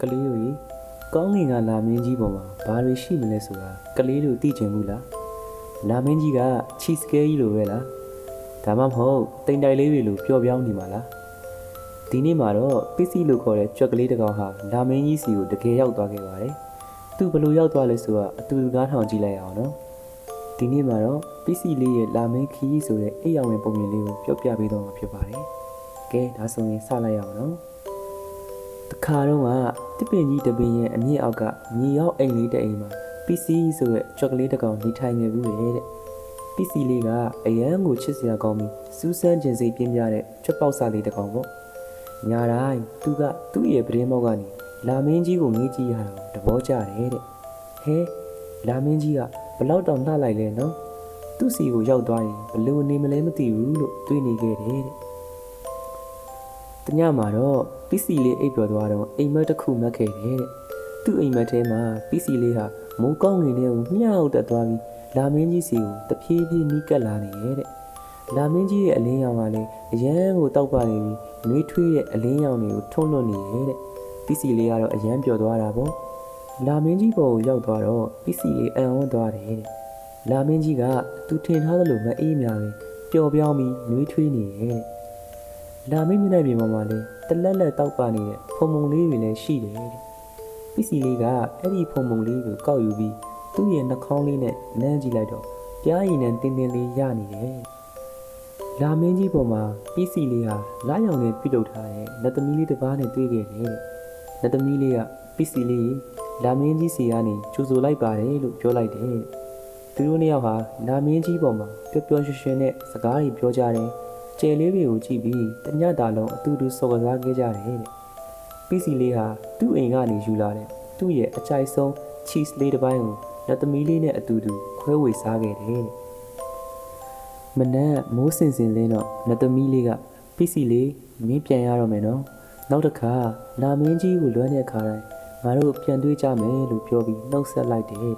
ကလေးတို့ကြီးကောင်းငင်ကလာမင်းကြီးပေါ်မှာဘာတွေရှိမလဲဆိုတာကလေးတို့သိချင်ဘူးလားလာမင်းကြီးကချီစကဲကြီးလိုပဲလားဒါမှမဟုတ်တိမ်တိုင်လေးတွေလိုပျော့ပြောင်းနေမှာလားဒီနေ့မှာတော့ပစ္စည်းလို့ခေါ်တဲ့ကြွက်ကလေးတစ်ကောင်ဟာလာမင်းကြီးစီကိုတကယ်ရောက်သွားခဲ့ပါတယ်သူဘလို့ရောက်သွားလဲဆိုတာအတူတူနားထောင်ကြည့်လိုက်အောင်နော်ဒီနေ့မှာတော့ပစ္စည်းလေးရဲ့လာမင်းခီးဆိုတဲ့အိပ်ရောင်ဝင်ပုံမြင်လေးကိုပြောပြပေးတော့မှာဖြစ်ပါတယ်ကဲဒါဆိုရင်စလိုက်ရအောင်နော်တခါတော့ကတစ်ပင်ကြီးတစ်ပင်ရဲ့အမြင့်အောက်ကမြေရောက်အိမ်လေးတစ်အိမ်မှာပစ္စည်းဆိုတဲ့ကြွက်ကလေးတစ်ကောင်နေထိုင်နေဘူးလေတဲ့ပစ္စည်းလေးကအရန်ကိုချစ်စရာကောင်းပြီးစူးစမ်းကျင်စိတ်ပြင်းပြတဲ့ကြွက်ပေါက်စားလေးတစ်ကောင်ပေါ့ညာတိုင်းသူကသူ့ရဲ့ပရင်းမောက်ကနေလာမင်းကြီးကိုငေးကြည့်ရတာကိုသဘောကျတယ်တဲ့ဟဲလာမင်းကြီးကဘလောက်တောင်လှလိုက်လဲနော်သူ့စီကိုရောက်သွားရင်ဘလို့နေမလဲမသိဘူးလို့တွေးနေခဲ့တယ်တဲ့တညမှာတော့ပစ္စည်းလေးအိပ်ပျော်သွားတော့အိမ်မက်တစ်ခုမက်ခဲ့တယ်တဲ့သူ့အိမ်မက်ထဲမှာပစ္စည်းလေးဟာမိုးကောင်းငင်လေးကိုမြှောက်တက်သွားပြီးလာမင်းကြီးစီကိုတဖြည်းဖြည်းနီးကပ်လာနေရဲ့တဲ့လာမင်းကြီးရဲ့အလင်းရောင်ကလည်းအရန်ကိုတောက်ပနေပြီးနှွေးထွေးတဲ့အလင်းရောင်တွေကိုထုံးလွှတ်နေရဲ့တဲ့ပစ္စည်းလေးကတော့အရန်ပျော်သွားတာပေါ့လာမင်းကြီးပေါ်ကိုရောက်သွားတော့ပစ္စည်းလေးအံ့ဩသွားတယ်တဲ့လာမင်းကြီးကသူထင်ထားသလိုမအေးမြပဲပျော်ပြောင်းပြီးနှွေးထွေးနေရဲ့တဲ့လာမင်းမျက်နှာပြင်ပေါ်မှာလည်းတလက်လက်တောက်ပနေတဲ့ဖုံဖုံလေးတွေလည်းရှိတယ်တဲ့ပစ္စည်းလေးကအဲ့ဒီဖုံဖုံလေးကိုကောက်ယူပြီးသူ့ရဲ့နှာခေါင်းလေးနဲ့နမ်းကြည့်လိုက်တော့ပြားရည်နဲ့တင်းတင်းလေးရနေတယ်လာမင်းကြီးပေါ်မှာပစ္စည်းလေးဟာလာရောင်နဲ့ပြုတ်လုပ်ထားတဲ့လက်သမီးလေးတစ်ပါးနဲ့တွေ့ခဲ့တယ်လက်သမီးလေးကပစ္စည်းလေးလာမင်းကြီးစီကနေကြိုဆိုလိုက်ပါတယ်လို့ပြောလိုက်တယ်သူတို့နှစ်ယောက်ဟာလာမင်းကြီးပေါ်မှာပျော်ပျော်ရွှင်ရွှင်နဲ့စကားတွေပြောကြတယ်ကျယ်လေးတွေကိုကြည့်ပြီးတညတာလုံးအတူတူစော်ကစားခဲ့ကြတယ်တဲ့ပစ္စည်းလေးဟာသူ့အိမ်ကနေယူလာတဲ့သူ့ရဲ့အကြိုက်ဆုံး cheese လေးတစ်ပိုင်းကိုလက်သမီးလေးနဲ့အတူတူခွဲဝေစားခဲ့တယ်မနက်မိုးစင်စင်လင်းတော့လက်သမီးလေးကပစ္စည်းလေးမင်းပြန်ရတော့မယ်နော်နောက်တစ်ခါလာမင်းကြီးကိုလွှမ်းတဲ့အခါတိုင်းငါတို့ပြန်တွေ့ကြမယ်လို့ပြောပြီးနှုတ်ဆက်လိုက်တယ်တဲ့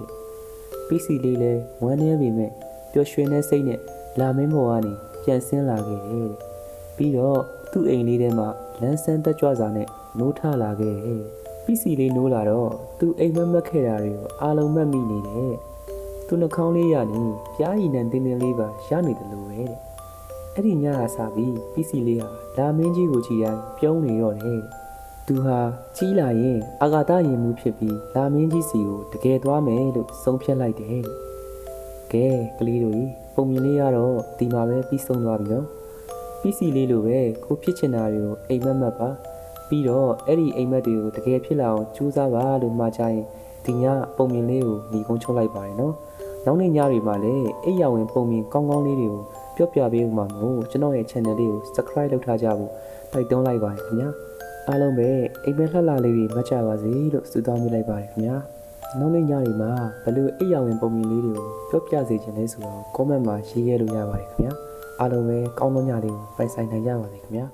ပစ္စည်းလေးလည်းဝမ်းနည်းပေမဲ့ပျော်ရွှင်တဲ့စိတ်နဲ့လာမင်းဘော်ကနေပြန်ဆင်းလာခဲ့တယ်တဲ့ပြီးတော့သူ့အိမ်လေးထဲမှာလန်းဆန်းတက်ကြွစွာနဲ့နိုးထလာခဲ့တယ်ပစ္စည်းလေးနိုးလာတော့သူအိမ်မက်ခဲ့တာတွေကိုအားလုံးမက်မိနေတယ်သူနှာခေါင်းလေးရနေပြားရည်နဲ့တင်းတင်းလေးပါရနေတယ်လို့ပဲတဲ့အဲ့ဒီညကစပြီးပစ္စည်းလေးဟာလာမင်းကြီးကိုကြည့်တိုင်းပြုံးနေတော့တယ်သူဟာကြီးလာရင်အာဃာတရင်မှုဖြစ်ပြီးလာမင်းကြီးစီကိုတကယ်သွားမယ်လို့ဆုံးဖြတ်လိုက်တယ်ကဲကလေးတို့ပုံမြင်လေးကတော့ဒီမှာပဲပြီးဆုံးသွားပြီနော်ပစ္စည်းလေးလိုပဲကိုဖြစ်ချင်တာတွေကိုအိမ်မက်ပါပြီးတော့အဲ့ဒီအိမ်မက်တွေကိုတကယ်ဖြစ်လာအောင်ကြိုးစားပါလို့မှာချရင်ဒီညပုံမြင်လေးကိုညီကုန်းချုပ်လိုက်ပါတယ်နော်နောက်နေ့ညတွေမှာလည်းအိပ်ရဝင်ပုံမြင်ကောင်းကောင်းလေးတွေကိုပြောပြပေးဦးမှာမို့ကျွန်တော်ရဲ့ channel လေးကို subscribe လုပ်ထားကြဖို့တိုက်တွန်းလိုက်ပါတယ်ခင်ဗျာအားလုံးပဲအိမ်မက်လှလှလေးတွေမှတ်ကြပါစေလို့ဆုတောင်းပေးလိုက်ပါတယ်ခင်ဗျာနောက်နေ့ညတွေမှာဘယ်လိုအိပ်ရဝင်ပုံမြင်လေးတွေကိုပြောပြစေချင်လဲဆိုတော့ comment မှာရေးခဲ့လို့ရပါတယ်ခင်ဗျာအားလုံးပဲကောင်းသောညလေးကိုပိုင်ဆိုင်နိုင်ကြပါစေခင်ဗျာ